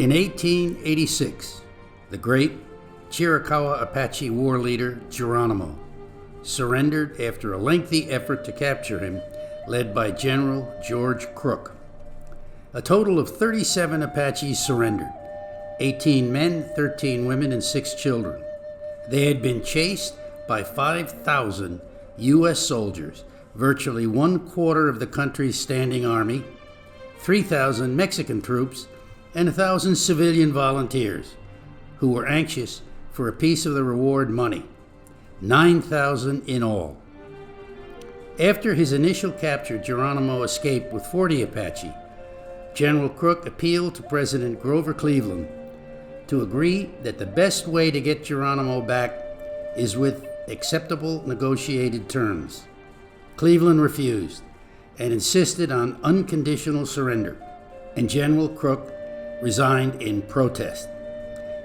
In 1886, the great Chiricahua Apache war leader Geronimo surrendered after a lengthy effort to capture him, led by General George Crook. A total of 37 Apaches surrendered, 18 men, 13 women, and 6 children. They had been chased by 5,000 U.S. soldiers, virtually 1/4 of the country's standing army, 3,000 Mexican troops, and 1,000 civilian volunteers who were anxious for a piece of the reward money, 9,000 in all. After his initial capture, Geronimo escaped with 40 Apache. General Crook appealed to President Grover Cleveland to agree that the best way to get Geronimo back is with acceptable negotiated terms. Cleveland refused and insisted on unconditional surrender, and General Crook resigned in protest.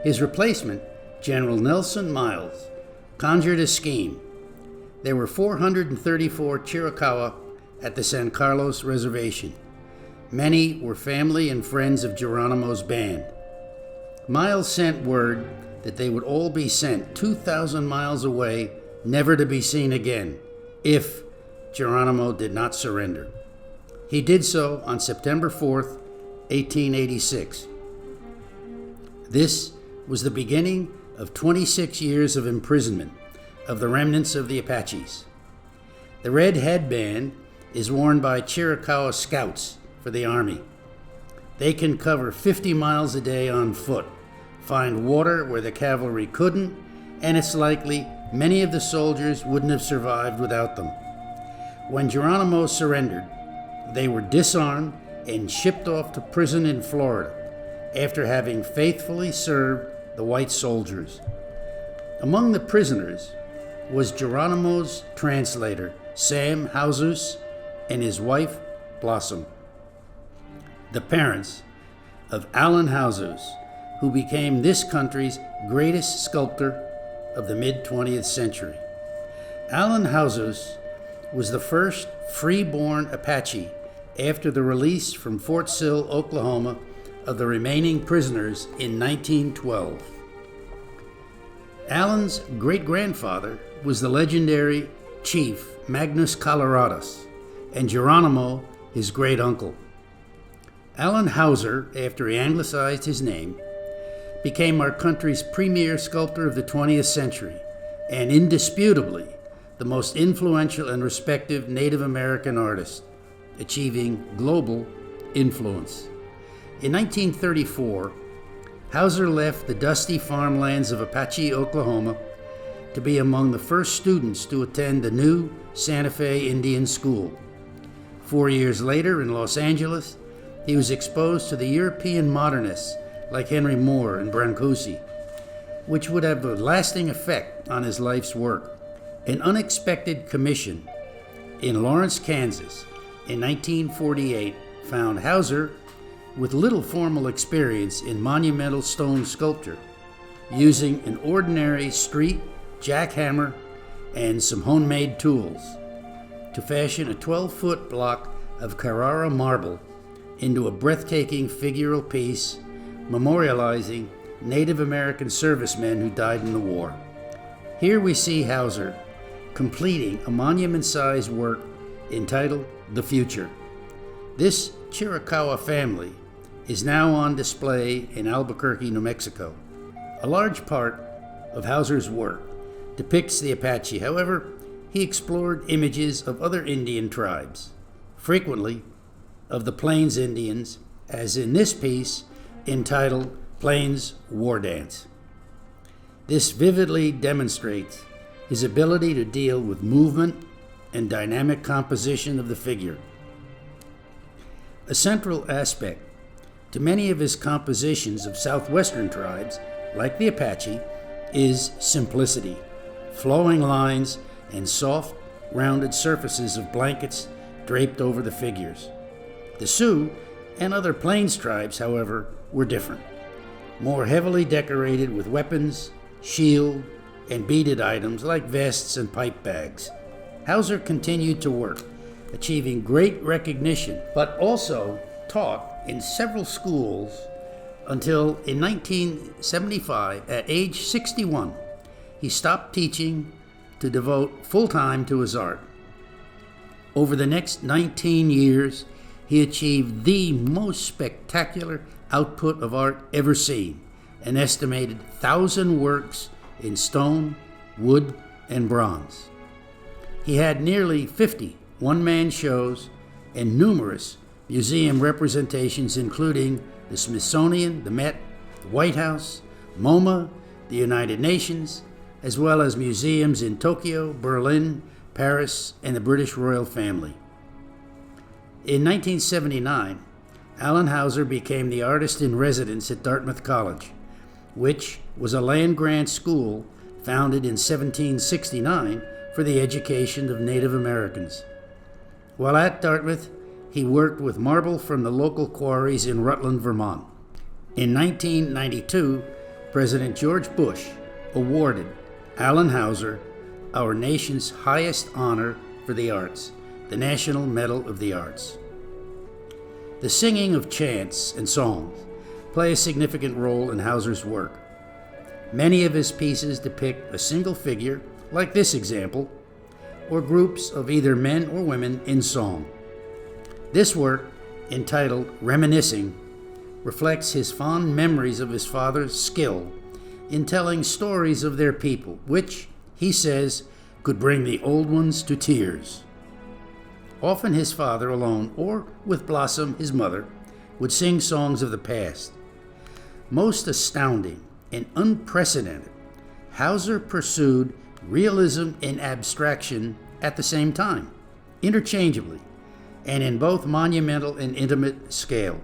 His replacement, General Nelson Miles, conjured a scheme. There were 434 Chiricahua at the San Carlos Reservation. Many were family and friends of Geronimo's band. Miles sent word that they would all be sent 2,000 miles away, never to be seen again, if Geronimo did not surrender. He did so on September 4th, 1886. This was the beginning of 26 years of imprisonment of the remnants of the Apaches. The red headband is worn by Chiricahua scouts for the Army. They can cover 50 miles a day on foot, find water where the cavalry couldn't, and it's likely many of the soldiers wouldn't have survived without them. When Geronimo surrendered, they were disarmed and shipped off to prison in Florida after having faithfully served the white soldiers. Among the prisoners was Geronimo's translator, Sam Hausus, and his wife, Blossom, the parents of Allan Hausus, who became this country's greatest sculptor of the mid-20th century. Allan Hausus was the first free-born Apache after the release from Fort Sill, Oklahoma, of the remaining prisoners in 1912. Allan's great-grandfather was the legendary chief Magnus Coloradus, and Geronimo his great-uncle. Allan Hauser, after he anglicized his name, became our country's premier sculptor of the 20th century, and indisputably the most influential and respected Native American artist, achieving global influence. In 1934, Hauser left the dusty farmlands of Apache, Oklahoma, to be among the first students to attend the new Santa Fe Indian School. 4 years later, in Los Angeles, he was exposed to the European modernists like Henry Moore and Brancusi, which would have a lasting effect on his life's work. An unexpected commission in Lawrence, Kansas, in 1948 found Hauser with little formal experience in monumental stone sculpture, using an ordinary street jackhammer and some homemade tools to fashion a 12-foot block of Carrara marble into a breathtaking figural piece memorializing Native American servicemen who died in the war. Here we see Hauser completing a monument-sized work entitled The Future. This Chiricahua family is now on display in Albuquerque, New Mexico. A large part of Hauser's work depicts the Apache. However, he explored images of other Indian tribes, frequently of the Plains Indians, as in this piece entitled Plains War Dance. This vividly demonstrates his ability to deal with movement and dynamic composition of the figure. A central aspect to many of his compositions of southwestern tribes, like the Apache, is simplicity, flowing lines, and soft, rounded surfaces of blankets draped over the figures. The Sioux and other Plains tribes, however, were different, more heavily decorated with weapons, shield, and beaded items like vests and pipe bags. Hauser continued to work, achieving great recognition, but also taught in several schools until in 1975, at age 61, he stopped teaching to devote full time to his art. Over the next 19 years, he achieved the most spectacular output of art ever seen, an estimated 1,000 works in stone, wood, and bronze. He had nearly 50 one-man shows and numerous museum representations, including the Smithsonian, the Met, the White House, MoMA, the United Nations, as well as museums in Tokyo, Berlin, Paris, and the British royal family. In 1979, Allan Hauser became the artist in residence at Dartmouth College, which was a land-grant school founded in 1769 for the education of Native Americans. While at Dartmouth, he worked with marble from the local quarries in Rutland, Vermont. In 1992, President George Bush awarded Allan Hauser our nation's highest honor for the arts, the National Medal of the Arts. The singing of chants and songs play a significant role in Hauser's work. Many of his pieces depict a single figure, like this example, or groups of either men or women in song. This work, entitled Reminiscing, reflects his fond memories of his father's skill in telling stories of their people, which, he says, could bring the old ones to tears. Often his father alone, or with Blossom, his mother, would sing songs of the past. Most astounding and unprecedented, Hauser pursued realism and abstraction at the same time, interchangeably, and in both monumental and intimate scale.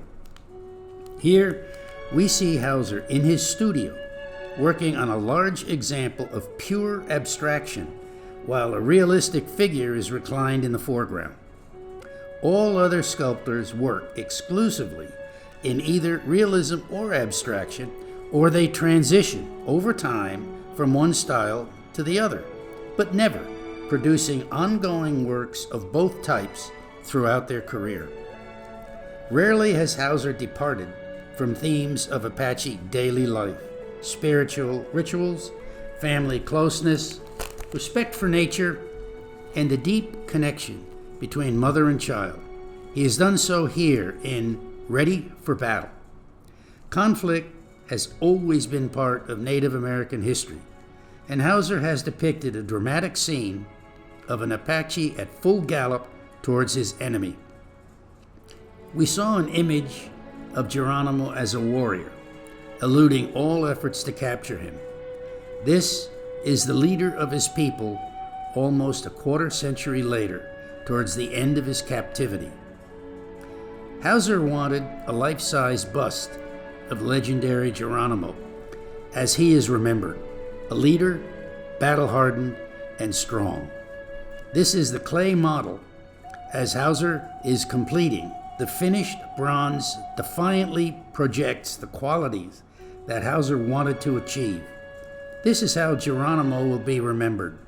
Here we see Hauser in his studio, working on a large example of pure abstraction, while a realistic figure is reclined in the foreground. All other sculptors work exclusively in either realism or abstraction, or they transition over time from one style to the other, but never producing ongoing works of both types throughout their career. Rarely has Hauser departed from themes of Apache daily life, spiritual rituals, family closeness, respect for nature, and the deep connection between mother and child. He has done so here in Ready for Battle. Conflict has always been part of Native American history, and Hauser has depicted a dramatic scene of an Apache at full gallop towards his enemy. We saw an image of Geronimo as a warrior, eluding all efforts to capture him. This is the leader of his people almost a quarter century later, towards the end of his captivity. Hauser wanted a life-size bust of legendary Geronimo, as he is remembered, a leader, battle-hardened, and strong. This is the clay model, as Hauser is completing. The finished bronze defiantly projects the qualities that Hauser wanted to achieve. This is how Geronimo will be remembered.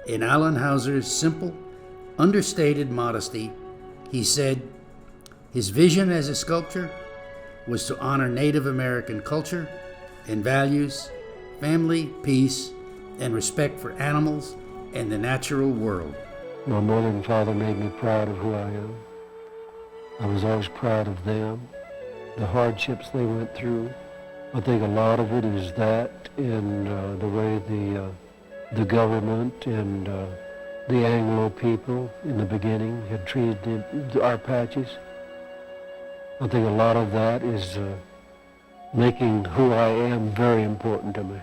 In Allan Hauser's simple, understated modesty, he said his vision as a sculptor was to honor Native American culture and values, family, peace, and respect for animals and the natural world. My mother and father made me proud of who I am. I was always proud of them, the hardships they went through. I think a lot of it is that in the way the government and the Anglo people in the beginning had treated our Apaches. I think a lot of that is making who I am very important to me.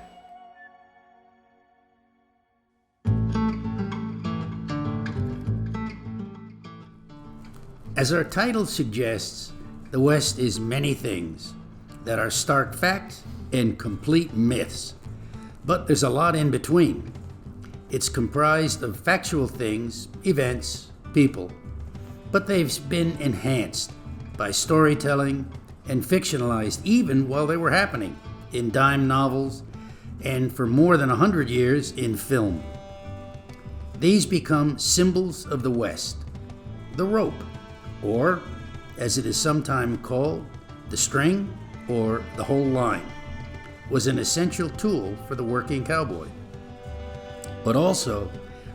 As our title suggests, the West is many things that are stark facts and complete myths. But there's a lot in between. It's comprised of factual things, events, people, but they've been enhanced by storytelling and fictionalized even while they were happening in dime novels and for more than 100 years in film. These become symbols of the West. The rope, or as it is sometimes called, the string, or the whole line, was an essential tool for the working cowboy, but also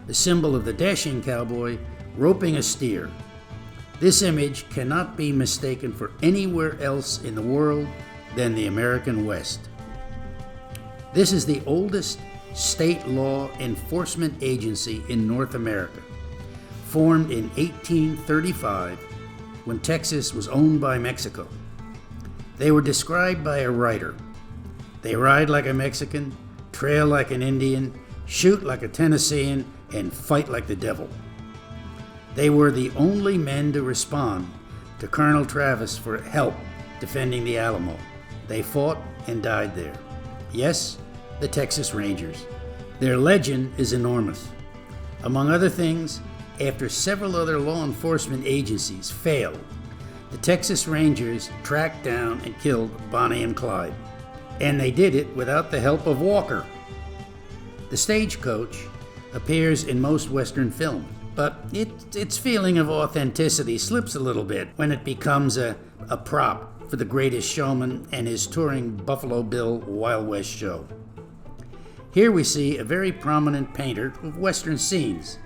the symbol of the dashing cowboy roping a steer. This image cannot be mistaken for anywhere else in the world than the American West. This is the oldest state law enforcement agency in North America, formed in 1835 when Texas was owned by Mexico. They were described by a writer. They ride like a Mexican, trail like an Indian, shoot like a Tennessean, and fight like the devil. They were the only men to respond to Colonel Travis for help defending the Alamo. They fought and died there. Yes, the Texas Rangers. Their legend is enormous. Among other things, after several other law enforcement agencies failed, the Texas Rangers tracked down and killed Bonnie and Clyde. And they did it without the help of Walker. The stagecoach appears in most Western films, but its feeling of authenticity slips a little bit when it becomes a prop for the Greatest Showman and his touring Buffalo Bill Wild West show. Here we see a very prominent painter of Western scenes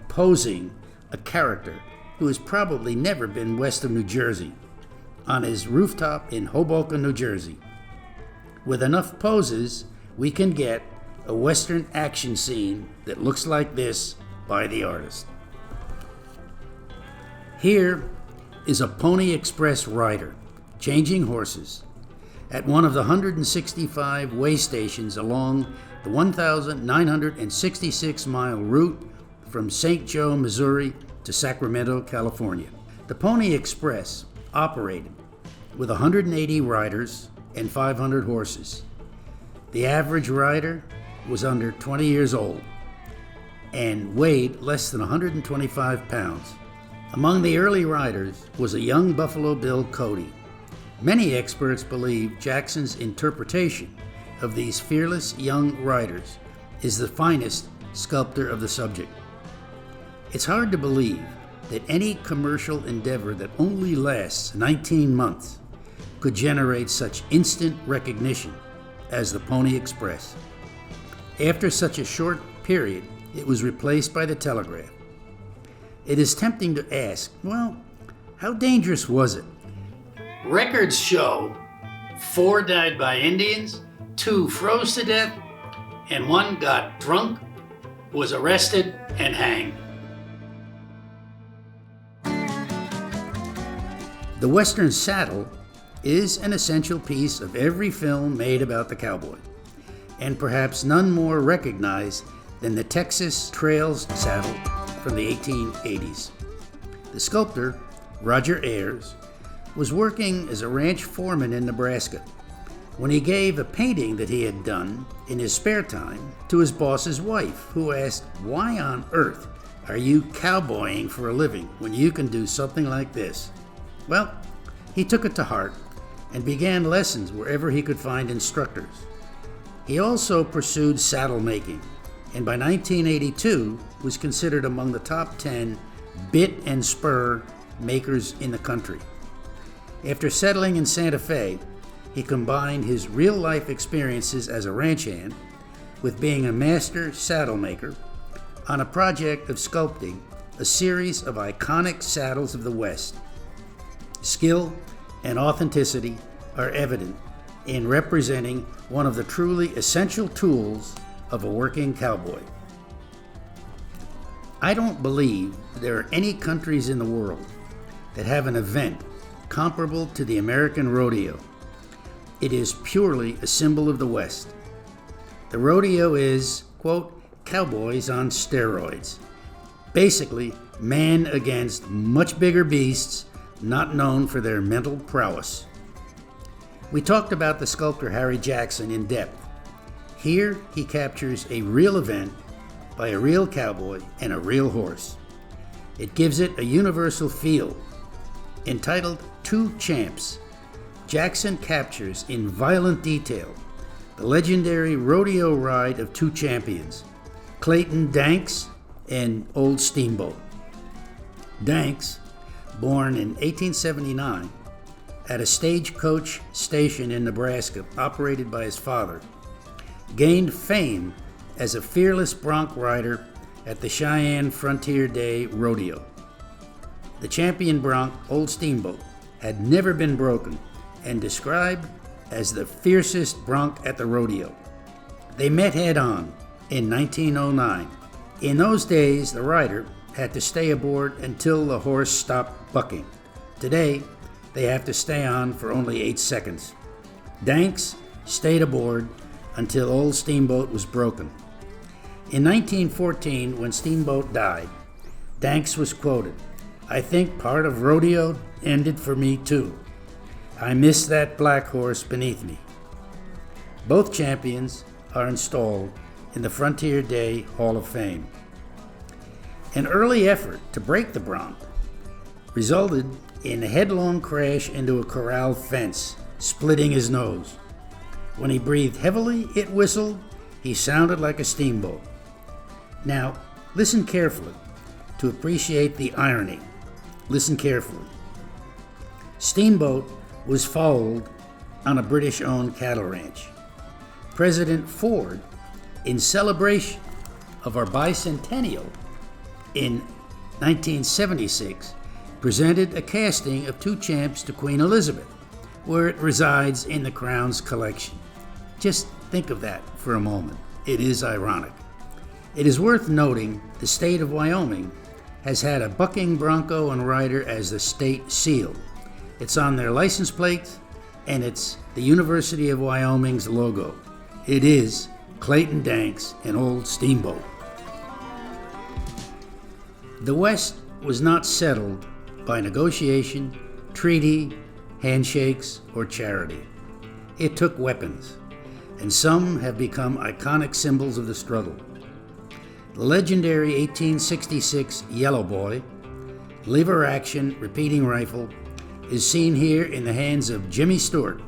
posing a character who has probably never been west of New Jersey on his rooftop in Hoboken, New Jersey. With enough poses, we can get a Western action scene that looks like this by the artist. Here is a Pony Express rider changing horses at one of the 165 way stations along the 1,966-mile route from St. Joe, Missouri to Sacramento, California. The Pony Express operated with 180 riders and 500 horses. The average rider was under 20 years old and weighed less than 125 pounds. Among the early riders was a young Buffalo Bill Cody. Many experts believe Jackson's interpretation of these fearless young riders is the finest sculptor of the subject. It's hard to believe that any commercial endeavor that only lasts 19 months could generate such instant recognition as the Pony Express. After such a short period, it was replaced by the telegraph. It is tempting to ask, well, how dangerous was it? Records show 4 died by Indians, 2 froze to death, and 1 got drunk, was arrested, and hanged. The Western saddle is an essential piece of every film made about the cowboy, and perhaps none more recognized than the Texas Trails saddle from the 1880s. The sculptor, Roger Ayers, was working as a ranch foreman in Nebraska when he gave a painting that he had done in his spare time to his boss's wife, who asked, "Why on earth are you cowboying for a living when you can do something like this?" Well, he took it to heart and began lessons wherever he could find instructors. He also pursued saddle making, and by 1982 was considered among the top 10 bit and spur makers in the country. After settling in Santa Fe, he combined his real-life experiences as a ranch hand with being a master saddle maker on a project of sculpting a series of iconic saddles of the West. Skill and authenticity are evident in representing one of the truly essential tools of a working cowboy. I don't believe there are any countries in the world that have an event comparable to the American rodeo. It is purely a symbol of the West. The rodeo is, quote, cowboys on steroids. Basically, man against much bigger beasts not known for their mental prowess. We talked about the sculptor Harry Jackson in depth. Here he captures a real event by a real cowboy and a real horse. It gives it a universal feel. Entitled Two Champs, Jackson captures in violent detail the legendary rodeo ride of 2 champions, Clayton Danks and Old Steamboat. Danks, born in 1879 at a stagecoach station in Nebraska operated by his father, gained fame as a fearless bronc rider at the Cheyenne Frontier Day Rodeo. The champion bronc, Old Steamboat, had never been broken and described as the fiercest bronc at the rodeo. They met head-on in 1909. In those days, the rider had to stay aboard until the horse stopped bucking. Today, they have to stay on for only 8 seconds. Danks stayed aboard until Old Steamboat was broken. In 1914, when Steamboat died, Danks was quoted, "I think part of rodeo ended for me too. I miss that black horse beneath me." Both champions are installed in the Frontier Day Hall of Fame. An early effort to break the bronc resulted in a headlong crash into a corral fence, splitting his nose. When he breathed heavily, it whistled. He sounded like a steamboat. Now, listen carefully to appreciate the irony. Listen carefully. Steamboat was foaled on a British-owned cattle ranch. President Ford, in celebration of our bicentennial in 1976, presented a casting of two champs to Queen Elizabeth, where it resides in the Crown's collection. Just think of that for a moment. It is ironic. It is worth noting the state of Wyoming has had a bucking bronco and rider as the state seal. It's on their license plate, and it's the University of Wyoming's logo. It is Clayton Danks and Old Steamboat. The West was not settled by negotiation, treaty, handshakes, or charity. It took weapons, and some have become iconic symbols of the struggle. The legendary 1866 Yellow Boy, lever-action repeating rifle, is seen here in the hands of Jimmy Stewart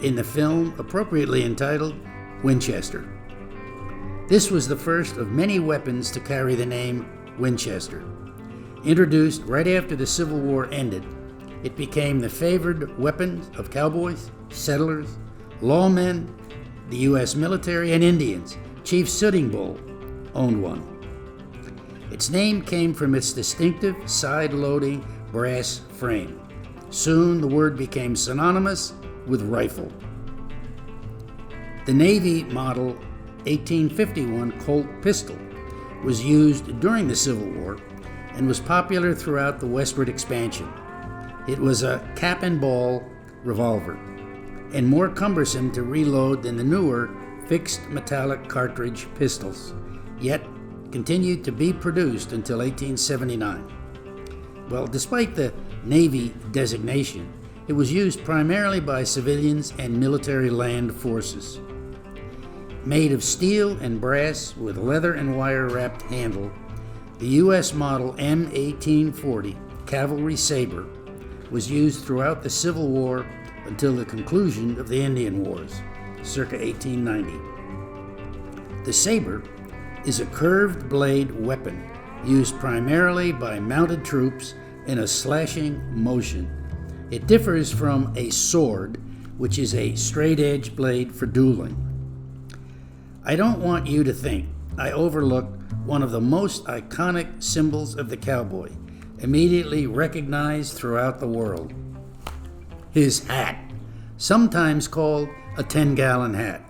in the film appropriately entitled Winchester. This was the first of many weapons to carry the name Winchester. Introduced right after the Civil War ended, it became the favored weapon of cowboys, settlers, lawmen, the U.S. military, and Indians. Chief Sitting Bull owned one. Its name came from its distinctive side-loading brass frame. Soon the word became synonymous with rifle. The Navy Model 1851 Colt pistol was used during the Civil War and was popular throughout the westward expansion. It was a cap and ball revolver and more cumbersome to reload than the newer fixed metallic cartridge pistols, yet continued to be produced until 1879. Well, despite the Navy designation, it was used primarily by civilians and military land forces. Made of steel and brass with leather and wire wrapped handle, the U.S. Model M1840 Cavalry Saber was used throughout the Civil War until the conclusion of the Indian Wars, circa 1890. The saber is a curved blade weapon used primarily by mounted troops in a slashing motion. It differs from a sword, which is a straight-edge blade for dueling. I don't want you to think I overlooked one of the most iconic symbols of the cowboy, immediately recognized throughout the world. His hat, sometimes called a 10-gallon hat,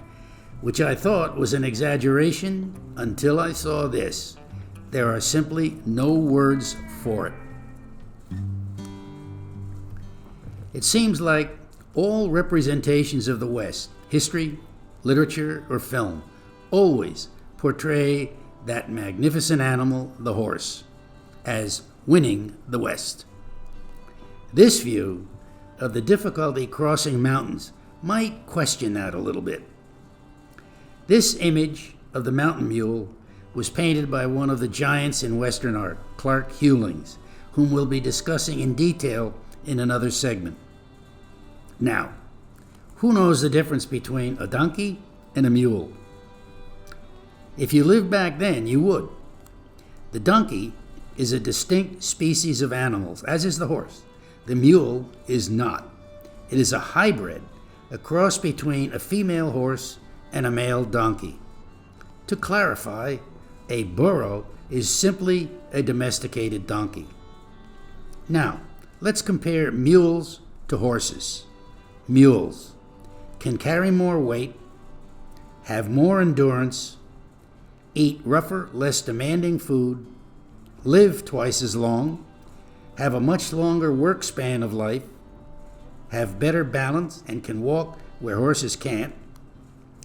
which I thought was an exaggeration until I saw this. There are simply no words for it. It seems like all representations of the West, history, literature, or film, always portray that magnificent animal, the horse, as winning the West. This view of the difficulty crossing mountains might question that a little bit. This image of the mountain mule was painted by one of the giants in Western art, Clark Hewlings, whom we'll be discussing in detail in another segment. Now, who knows the difference between a donkey and a mule? If you lived back then, you would. The donkey is a distinct species of animals, as is the horse. The mule is not. It is a hybrid, a cross between a female horse and a male donkey. To clarify, a burro is simply a domesticated donkey. Now, let's compare mules to horses. Mules can carry more weight, have more endurance, eat rougher, less demanding food, live twice as long, have a much longer work span of life, have better balance and can walk where horses can't,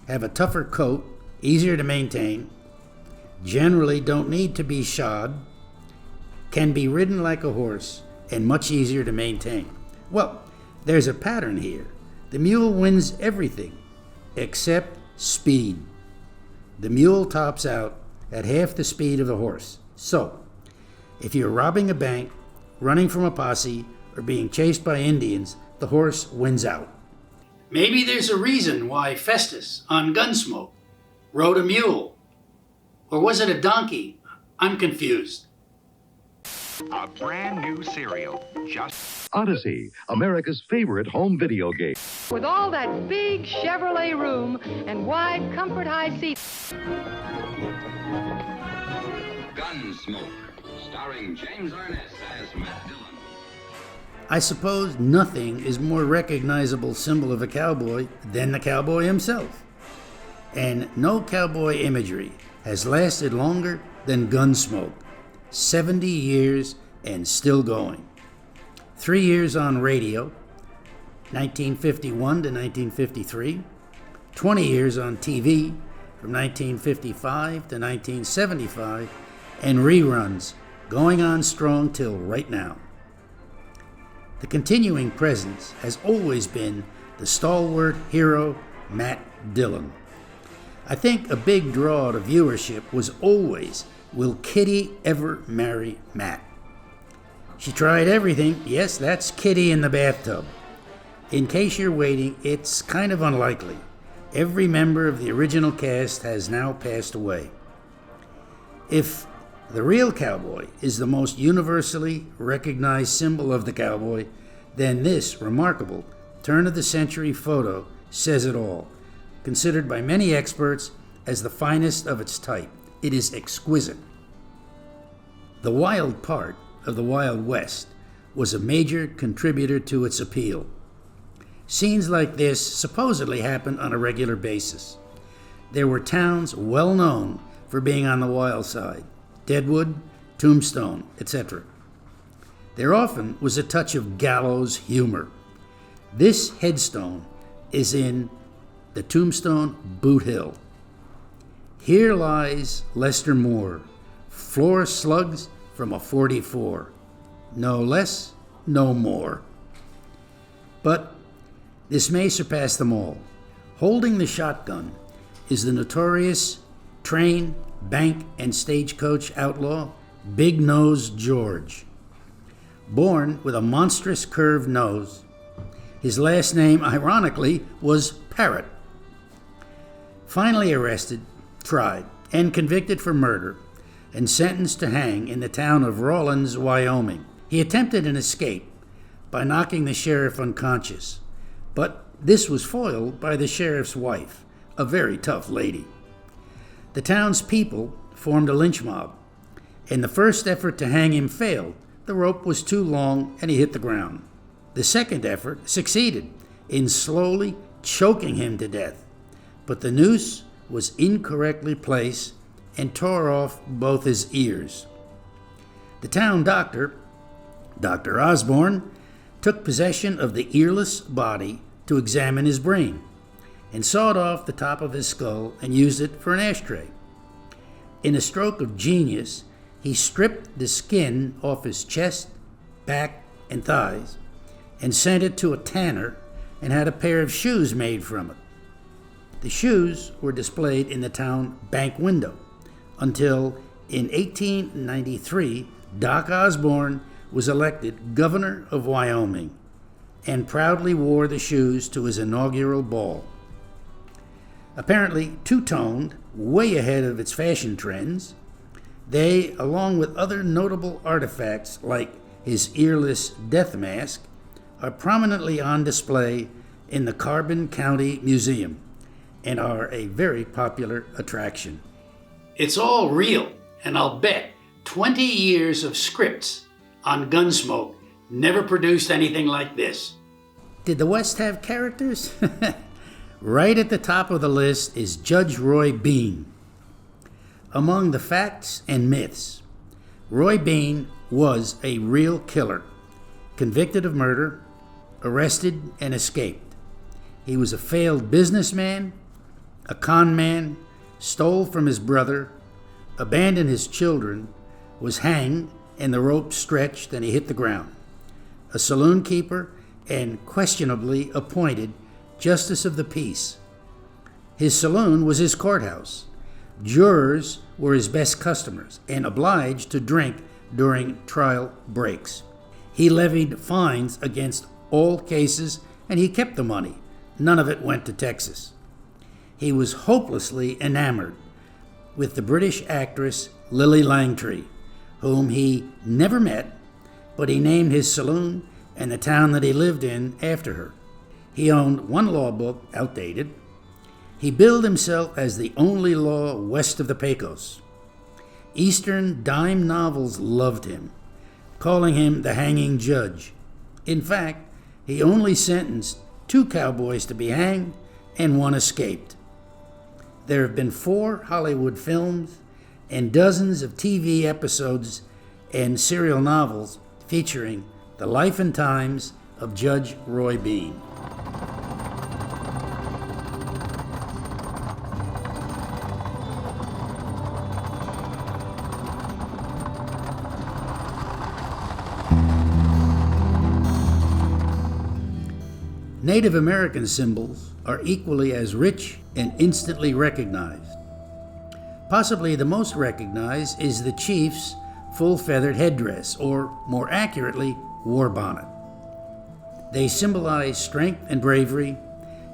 have a tougher coat, easier to maintain, generally don't need to be shod, can be ridden like a horse, and much easier to maintain. Well, there's a pattern here. The mule wins everything except speed. The mule tops out at half the speed of the horse. So, if you're robbing a bank, running from a posse, or being chased by Indians, the horse wins out. Maybe there's a reason why Festus on Gunsmoke rode a mule. Or was it a donkey? I'm confused. A brand new cereal, just Odyssey, America's favorite home video game. With all that big Chevrolet room and wide comfort high seats. Gunsmoke, starring James Arness as Matt Dillon. I suppose nothing is more recognizable symbol of a cowboy than the cowboy himself. And no cowboy imagery has lasted longer than Gunsmoke. 70 years and still going. 3 years on radio, 1951 to 1953. 20 years on TV, from 1955 to 1975. And reruns, going on strong till right now. The continuing presence has always been the stalwart hero, Matt Dillon. I think a big draw to viewership was always, will Kitty ever marry Matt? She tried everything. Yes, that's Kitty in the bathtub. In case you're waiting, it's kind of unlikely. Every member of the original cast has now passed away. If the real cowboy is the most universally recognized symbol of the cowboy, then this remarkable turn-of-the-century photo says it all. Considered by many experts as the finest of its type. It is exquisite. The wild part of the Wild West was a major contributor to its appeal. Scenes like this supposedly happened on a regular basis. There were towns well known for being on the wild side. Deadwood, Tombstone, etc. There often was a touch of gallows humor. This headstone is in the Tombstone Boot Hill. Here lies Lester Moore, floor slugs from a .44. No less, no more. But this may surpass them all. Holding the shotgun is the notorious train, bank, and stagecoach outlaw, Big Nose George. Born with a monstrous curved nose, his last name, ironically, was Parrott. Finally arrested, tried, and convicted for murder, and sentenced to hang in the town of Rawlins, Wyoming. He attempted an escape by knocking the sheriff unconscious, but this was foiled by the sheriff's wife, a very tough lady. The town's people formed a lynch mob, and the first effort to hang him failed. The rope was too long and he hit the ground. The second effort succeeded in slowly choking him to death, but the noose was incorrectly placed and tore off both his ears. The town doctor, Dr. Osborne, took possession of the earless body to examine his brain and sawed off the top of his skull and used it for an ashtray. In a stroke of genius, he stripped the skin off his chest, back, and thighs and sent it to a tanner and had a pair of shoes made from it. The shoes were displayed in the town bank window until in 1893, Doc Osborne was elected governor of Wyoming and proudly wore the shoes to his inaugural ball. Apparently two-toned, way ahead of its fashion trends, they, along with other notable artifacts like his earless death mask, are prominently on display in the Carbon County Museum and are a very popular attraction. It's all real, and I'll bet 20 years of scripts on Gunsmoke never produced anything like this. Did the West have characters? Right at the top of the list is Judge Roy Bean. Among the facts and myths, Roy Bean was a real killer, convicted of murder, arrested, and escaped. He was a failed businessman, a con man, stole from his brother, abandoned his children, was hanged, and the rope stretched and he hit the ground. A saloon keeper and questionably appointed Justice of the Peace. His saloon was his courthouse. Jurors were his best customers and obliged to drink during trial breaks. He levied fines against all cases and he kept the money. None of it went to Texas. He was hopelessly enamored with the British actress Lily Langtry, whom he never met, but he named his saloon and the town that he lived in after her. He owned one law book, outdated. He billed himself as the only law west of the Pecos. Eastern dime novels loved him, calling him the hanging judge. In fact, he only sentenced 2 cowboys to be hanged and 1 escaped. There have been 4 Hollywood films and dozens of TV episodes and serial novels featuring the life and times of Judge Roy Bean. Native American symbols are equally as rich and instantly recognized. Possibly the most recognized is the chief's full-feathered headdress, or more accurately, war bonnet. They symbolize strength and bravery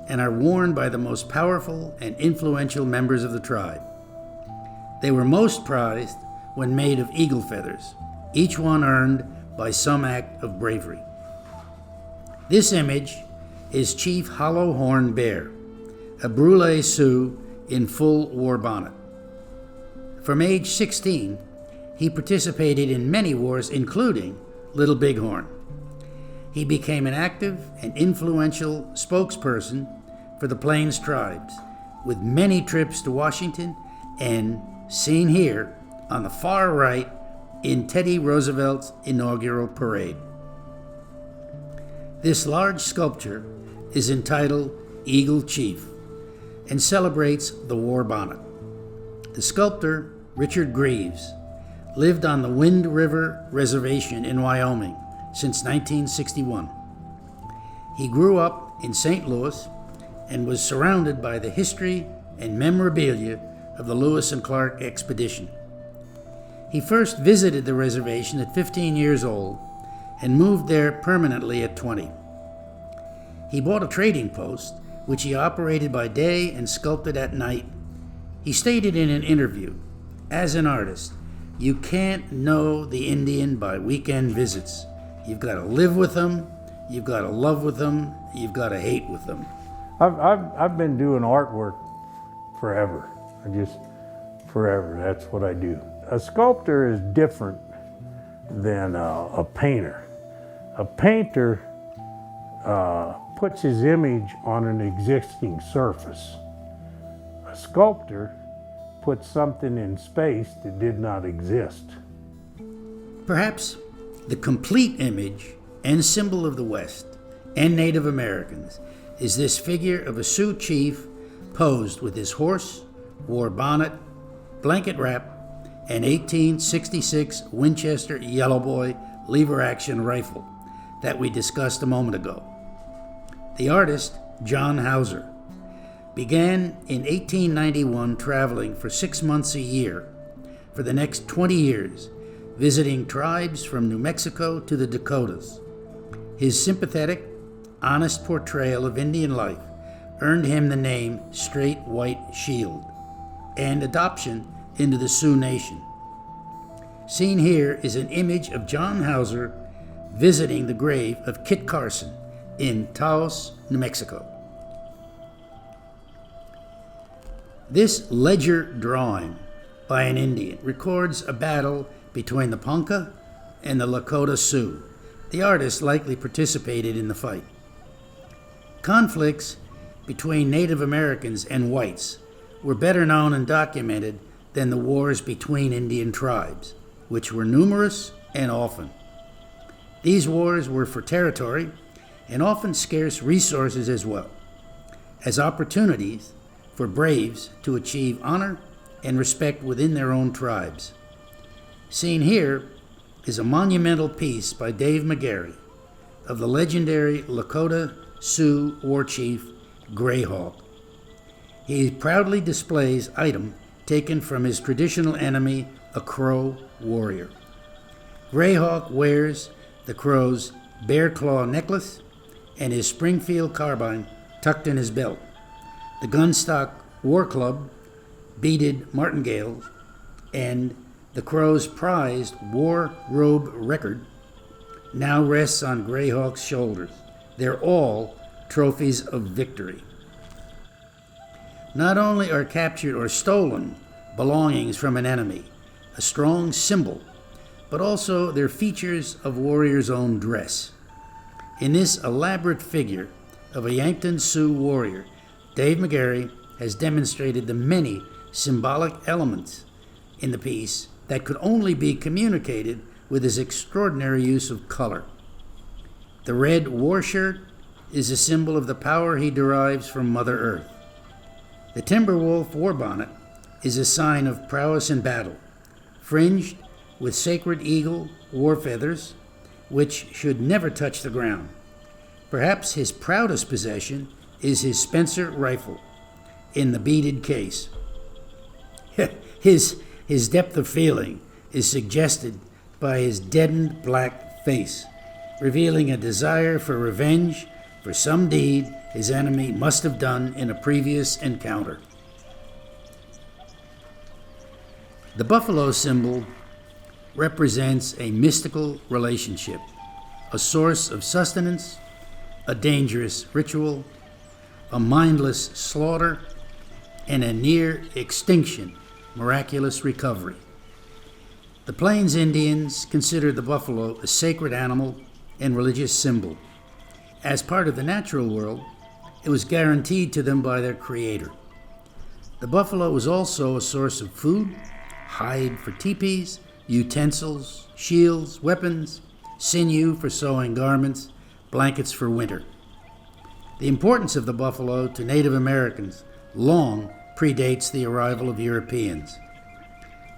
and are worn by the most powerful and influential members of the tribe. They were most prized when made of eagle feathers, each one earned by some act of bravery. This image is Chief Hollow Horn Bear, a Brule Sioux in full war bonnet. From age 16, he participated in many wars, including Little Bighorn. He became an active and influential spokesperson for the Plains tribes, with many trips to Washington and, seen here on the far right, in Teddy Roosevelt's inaugural parade. This large sculpture is entitled Eagle Chief and celebrates the war bonnet. The sculptor, Richard Greaves, lived on the Wind River Reservation in Wyoming since 1961. He grew up in St. Louis and was surrounded by the history and memorabilia of the Lewis and Clark expedition. He first visited the reservation at 15 years old and moved there permanently at 20. He bought a trading post, which he operated by day and sculpted at night. He stated in an interview, "As an artist, you can't know the Indian by weekend visits. You've got to live with them, you've got to love with them, you've got to hate with them." I've been doing artwork forever. Forever, that's what I do. A sculptor is different than a painter. A painter puts his image on an existing surface. A sculptor puts something in space that did not exist. Perhaps the complete image and symbol of the West and Native Americans is this figure of a Sioux chief posed with his horse, war bonnet, blanket wrap, and 1866 Winchester Yellowboy lever-action rifle that we discussed a moment ago. The artist, John Hauser, began in 1891 traveling for 6 months a year for the next 20 years, visiting tribes from New Mexico to the Dakotas. His sympathetic, honest portrayal of Indian life earned him the name Straight White Shield and adoption into the Sioux Nation. Seen here is an image of John Hauser visiting the grave of Kit Carson in Taos, New Mexico. This ledger drawing by an Indian records a battle between the Ponca and the Lakota Sioux. The artist likely participated in the fight. Conflicts between Native Americans and whites were better known and documented than the wars between Indian tribes, which were numerous and often. These wars were for territory and often scarce resources as well, as opportunities for braves to achieve honor and respect within their own tribes. Seen here is a monumental piece by Dave McGarry of the legendary Lakota Sioux war chief Greyhawk. He proudly displays item taken from his traditional enemy, a Crow warrior. Greyhawk wears the Crow's bear claw necklace and his Springfield carbine tucked in his belt. The gunstock war club, beaded martingale, and the Crow's prized war robe record now rests on Greyhawk's shoulders. They're all trophies of victory. Not only are captured or stolen belongings from an enemy a strong symbol, but also they're features of warriors' own dress. In this elaborate figure of a Yankton Sioux warrior, Dave McGarry has demonstrated the many symbolic elements in the piece that could only be communicated with his extraordinary use of color. The red war shirt is a symbol of the power he derives from Mother Earth. The Timberwolf war bonnet is a sign of prowess in battle, fringed with sacred eagle war feathers, which should never touch the ground. Perhaps his proudest possession is his Spencer rifle in the beaded case. His depth of feeling is suggested by his deadened black face, revealing a desire for revenge for some deed his enemy must have done in a previous encounter. The buffalo symbol represents a mystical relationship, a source of sustenance, a dangerous ritual, a mindless slaughter, and a near extinction miraculous recovery. The Plains Indians considered the buffalo a sacred animal and religious symbol. As part of the natural world, it was guaranteed to them by their creator. The buffalo was also a source of food, hide for teepees, utensils, shields, weapons, sinew for sewing garments, blankets for winter. The importance of the buffalo to Native Americans long predates the arrival of Europeans.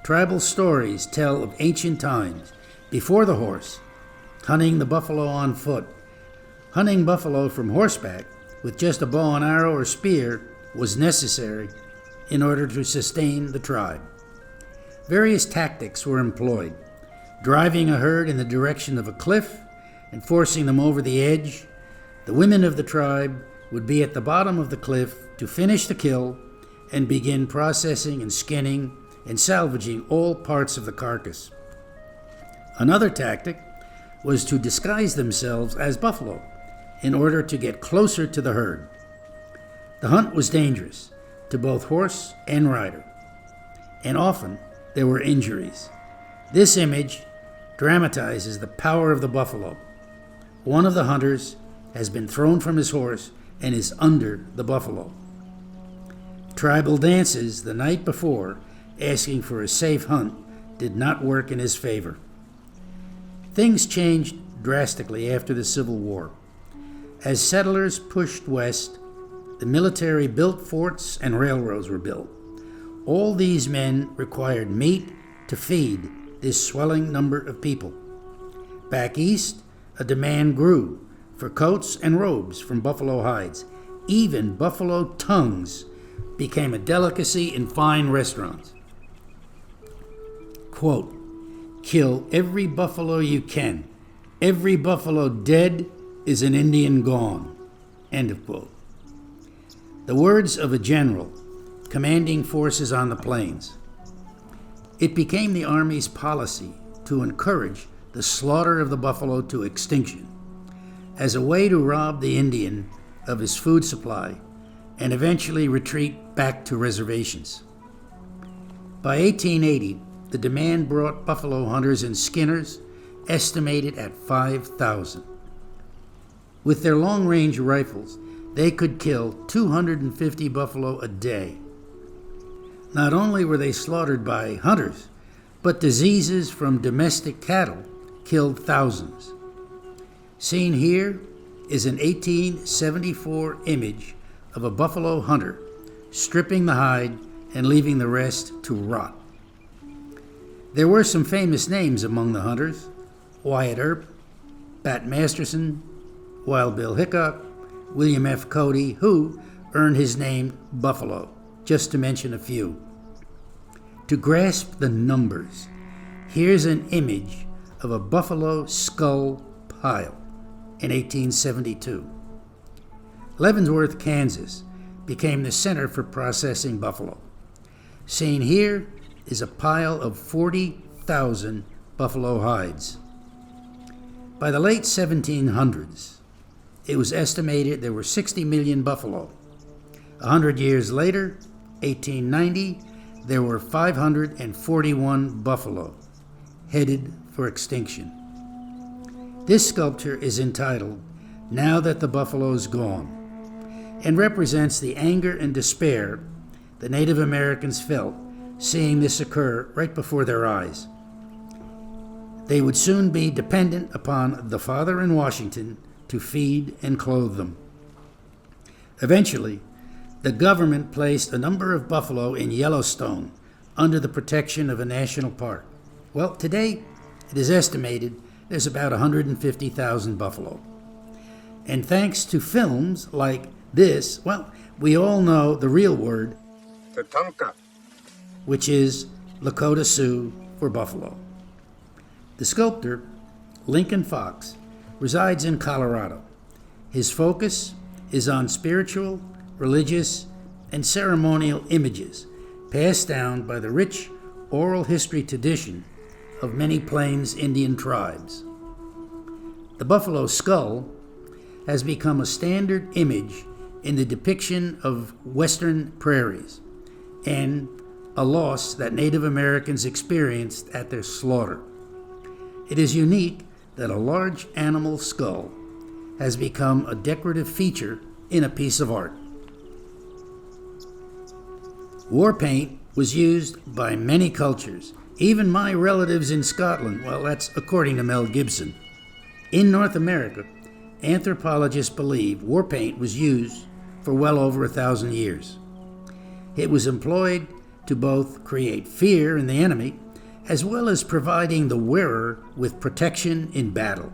Tribal stories tell of ancient times, before the horse, hunting the buffalo on foot. Hunting buffalo from horseback with just a bow and arrow or spear was necessary in order to sustain the tribe. Various tactics were employed, driving a herd in the direction of a cliff and forcing them over the edge. The women of the tribe would be at the bottom of the cliff to finish the kill and begin processing and skinning and salvaging all parts of the carcass. Another tactic was to disguise themselves as buffalo in order to get closer to the herd. The hunt was dangerous to both horse and rider, and often there were injuries. This image dramatizes the power of the buffalo. One of the hunters has been thrown from his horse and is under the buffalo. Tribal dances the night before, asking for a safe hunt, did not work in his favor. Things changed drastically after the Civil War. As settlers pushed west, the military built forts and railroads were built. All these men required meat to feed this swelling number of people. Back east, a demand grew for coats and robes from buffalo hides. Even buffalo tongues became a delicacy in fine restaurants. Quote, "Kill every buffalo you can. Every buffalo dead is an Indian gone." End of quote. The words of a general commanding forces on the plains. It became the Army's policy to encourage the slaughter of the buffalo to extinction as a way to rob the Indian of his food supply and eventually retreat back to reservations. By 1880, the demand brought buffalo hunters and skinners estimated at 5,000. With their long-range rifles, they could kill 250 buffalo a day. Not only were they slaughtered by hunters, but diseases from domestic cattle killed thousands. Seen here is an 1874 image of a buffalo hunter stripping the hide and leaving the rest to rot. There were some famous names among the hunters: Wyatt Earp, Bat Masterson, Wild Bill Hickok, William F. Cody, who earned his name Buffalo, just to mention a few. To grasp the numbers, here's an image of a buffalo skull pile in 1872. Leavenworth, Kansas, became the center for processing buffalo. Seen here is a pile of 40,000 buffalo hides. By the late 1700s, it was estimated there were 60 million buffalo. 100 years later, 1890, there were 541 buffalo, headed for extinction. This sculpture is entitled "Now That the Buffalo's Gone," and represents the anger and despair the Native Americans felt seeing this occur right before their eyes. They would soon be dependent upon the father in Washington to feed and clothe them. Eventually, the government placed a number of buffalo in Yellowstone under the protection of a national park. Well, today it is estimated there's about 150,000 buffalo. And thanks to films like this, well, we all know the real word, Tatanka, which is Lakota Sioux for buffalo. The sculptor, Lincoln Fox, resides in Colorado. His focus is on spiritual, religious, and ceremonial images passed down by the rich oral history tradition of many Plains Indian tribes. The buffalo skull has become a standard image in the depiction of western prairies and a loss that Native Americans experienced at their slaughter. It is unique that a large animal skull has become a decorative feature in a piece of art. War paint was used by many cultures, even my relatives in Scotland. Well, that's according to Mel Gibson. In North America, anthropologists believe war paint was used for well over 1,000 years. It was employed to both create fear in the enemy, as well as providing the wearer with protection in battle.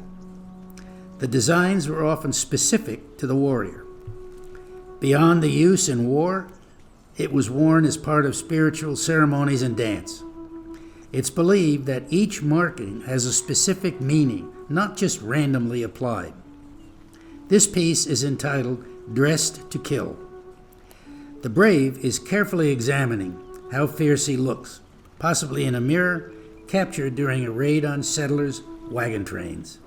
The designs were often specific to the warrior. Beyond the use in war, it was worn as part of spiritual ceremonies and dance. It's believed that each marking has a specific meaning, not just randomly applied. This piece is entitled "Dressed to Kill." The brave is carefully examining how fierce he looks, possibly in a mirror captured during a raid on settlers' wagon trains.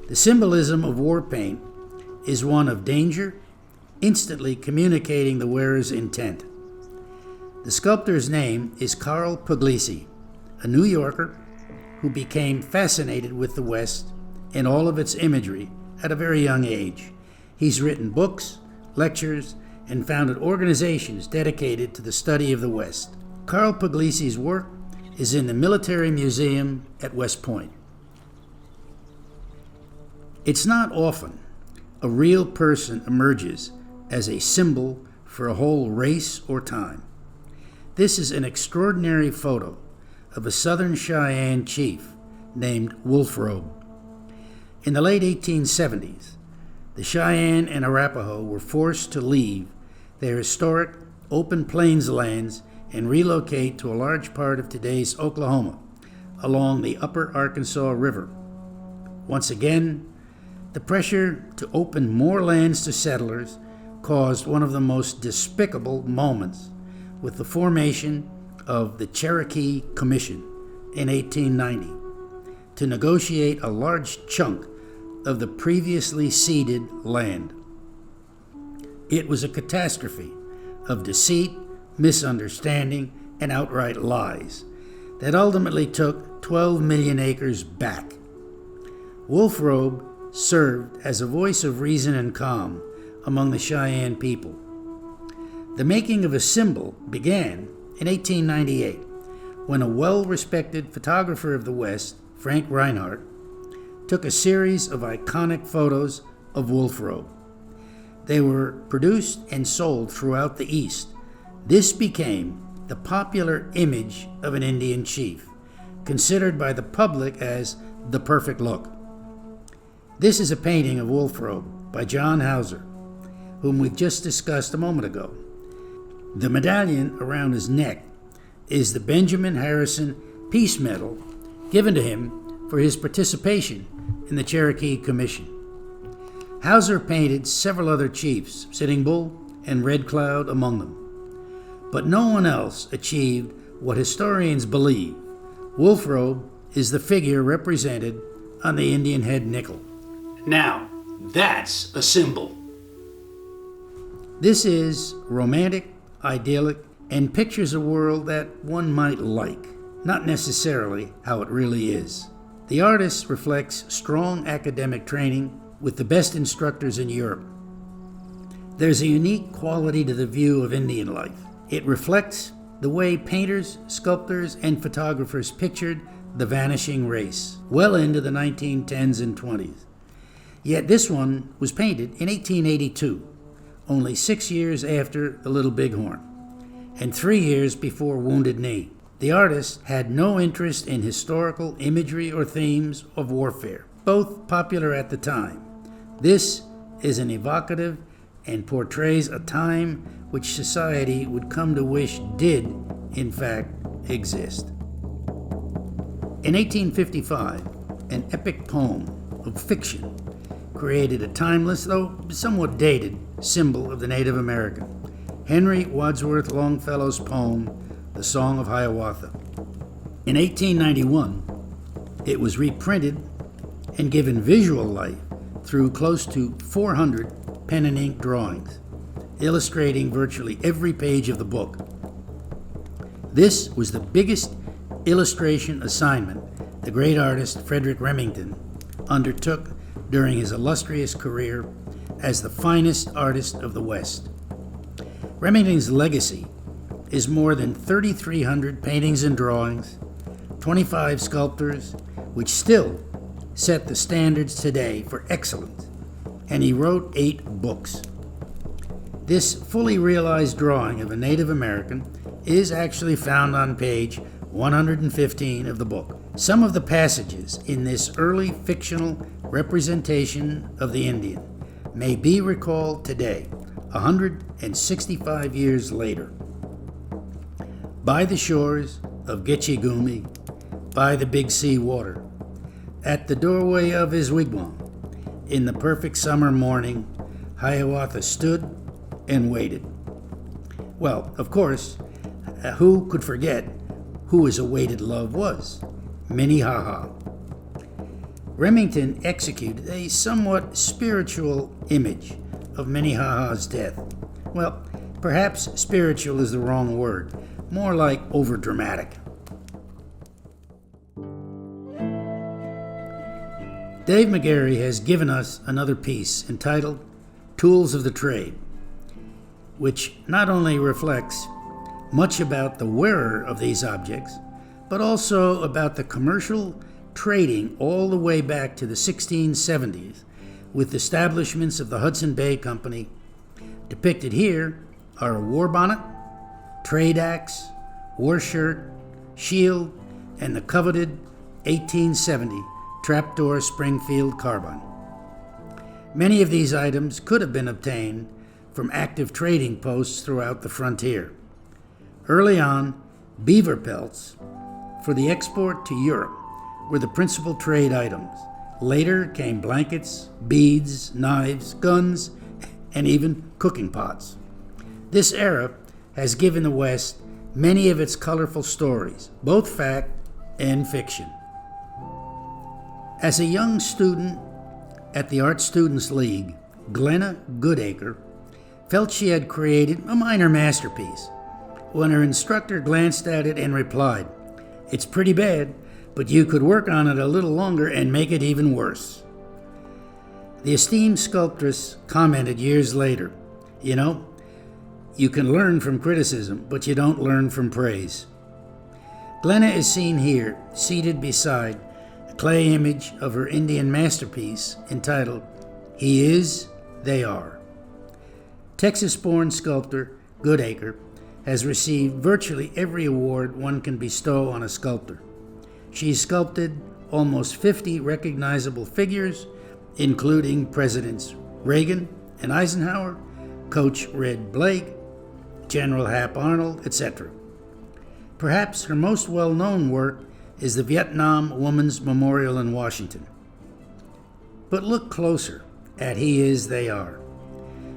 The symbolism of war paint is one of danger, instantly communicating the wearer's intent. The sculptor's name is Carl Puglisi, a New Yorker who became fascinated with the West and all of its imagery at a very young age. He's written books, lectures, and founded organizations dedicated to the study of the West. Carl Puglisi's work is in the Military Museum at West Point. It's not often a real person emerges as a symbol for a whole race or time. This is an extraordinary photo of a Southern Cheyenne chief named Wolfrobe. In the late 1870s, the Cheyenne and Arapaho were forced to leave their historic open plains lands and relocate to a large part of today's Oklahoma along the upper Arkansas River. Once again, the pressure to open more lands to settlers caused one of the most despicable moments with the formation of the Cherokee Commission in 1890. to negotiate a large chunk of the previously ceded land. It was a catastrophe of deceit, misunderstanding, and outright lies that ultimately took 12 million acres back. Wolfrobe served as a voice of reason and calm among the Cheyenne people. The making of a symbol began in 1898 when a well-respected photographer of the West, Frank Reinhardt, took a series of iconic photos of Wolfrobe. They were produced and sold throughout the East. This became the popular image of an Indian chief, considered by the public as the perfect look. This is a painting of Wolfrobe by John Hauser, whom we just discussed a moment ago. The medallion around his neck is the Benjamin Harrison Peace Medal given to him for his participation in the Cherokee Commission. Hauser painted several other chiefs, Sitting Bull and Red Cloud among them. But no one else achieved what historians believe. Wolfrobe is the figure represented on the Indian head nickel. Now, that's a symbol. This is romantic, idyllic, and pictures a world that one might like, not necessarily how it really is. The artist reflects strong academic training with the best instructors in Europe. There's a unique quality to the view of Indian life. It reflects the way painters, sculptors, and photographers pictured the vanishing race well into the 1910s and 20s. Yet this one was painted in 1882, only 6 years after The Little Bighorn, and 3 years before Wounded Knee. The artist had no interest in historical imagery or themes of warfare, both popular at the time. This is an evocative and portrays a time which society would come to wish did, in fact, exist. In 1855, an epic poem of fiction created a timeless, though somewhat dated, symbol of the Native American, Henry Wadsworth Longfellow's poem, The Song of Hiawatha. In 1891, it was reprinted and given visual life through close to 400 pen and ink drawings, illustrating virtually every page of the book. This was the biggest illustration assignment the great artist Frederick Remington undertook during his illustrious career as the finest artist of the West. Remington's legacy is more than 3,300 paintings and drawings, 25 sculptors, which still set the standards today for excellence, and he wrote 8 books. This fully realized drawing of a Native American is actually found on page 115 of the book. Some of the passages in this early fictional representation of the Indian may be recalled today, 165 years later. By the shores of Gitche Gumee, by the Big Sea water, at the doorway of his wigwam, in the perfect summer morning, Hiawatha stood and waited. Well, of course, who could forget who his awaited love was? Minnehaha. Remington executed a somewhat spiritual image of Minnehaha's death. Well, perhaps spiritual is the wrong word, more like overdramatic. Dave McGarry has given us another piece entitled Tools of the Trade, which not only reflects much about the wearer of these objects, but also about the commercial trading all the way back to the 1670s with establishments of the Hudson Bay Company. Depicted here are a war bonnet, trade axe, war shirt, shield, and the coveted 1870 trapdoor Springfield carbine. Many of these items could have been obtained from active trading posts throughout the frontier. Early on, beaver pelts for the export to Europe were the principal trade items. Later came blankets, beads, knives, guns, and even cooking pots. This era has given the West many of its colorful stories, both fact and fiction. As a young student at the Art Students League, Glenna Goodacre felt she had created a minor masterpiece when her instructor glanced at it and replied, "It's pretty bad, but you could work on it a little longer and make it even worse." The esteemed sculptress commented years later, "You know, you can learn from criticism, but you don't learn from praise." Glenna is seen here, seated beside a clay image of her Indian masterpiece entitled, "He Is, They Are." Texas-born sculptor Goodacre has received virtually every award one can bestow on a sculptor. She's sculpted almost 50 recognizable figures, including Presidents Reagan and Eisenhower, Coach Red Blake, General Hap Arnold, etc. Perhaps her most well-known work is the Vietnam Women's Memorial in Washington. But look closer at He Is, They Are.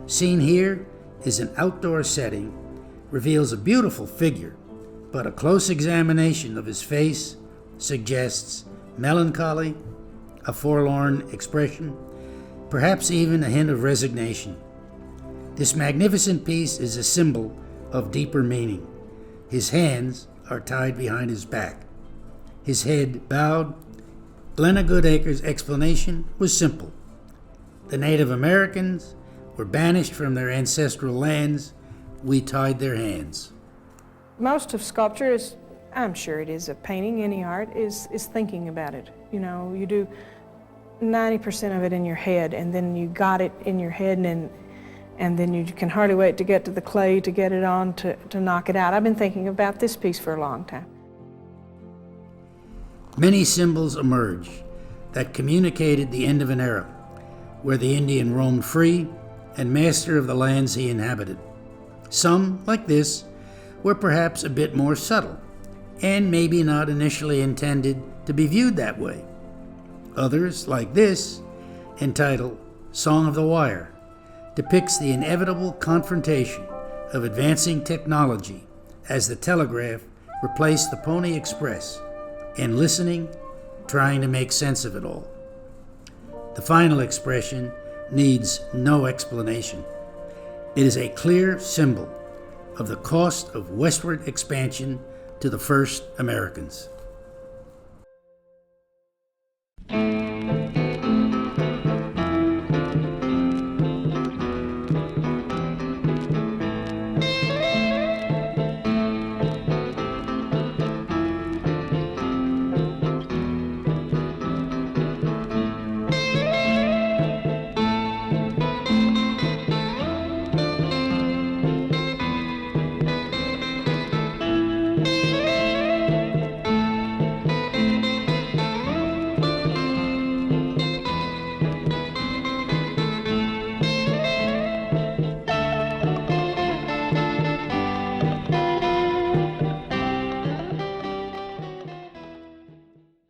Seen here is an outdoor setting, reveals a beautiful figure, but a close examination of his face suggests melancholy, a forlorn expression, perhaps even a hint of resignation. This magnificent piece is a symbol of deeper meaning. His hands are tied behind his back, his head bowed. Glenna Goodacre's explanation was simple. The Native Americans were banished from their ancestral lands. We tied their hands. Most of sculpture is, I'm sure it is, of painting, any art, is thinking about it. You know, you do 90% of it in your head, and then you got it in your head, and then you can hardly wait to get to the clay to get it on to knock it out. I've been thinking about this piece for a long time. Many symbols emerge that communicated the end of an era, where the Indian roamed free and master of the lands he inhabited. Some, like this, were perhaps a bit more subtle, and maybe not initially intended to be viewed that way. Others, like this, entitled Song of the Wire, depicts the inevitable confrontation of advancing technology as the telegraph replaced the Pony Express, and listening, trying to make sense of it all. The final expression needs no explanation. It is a clear symbol of the cost of westward expansion to the first Americans.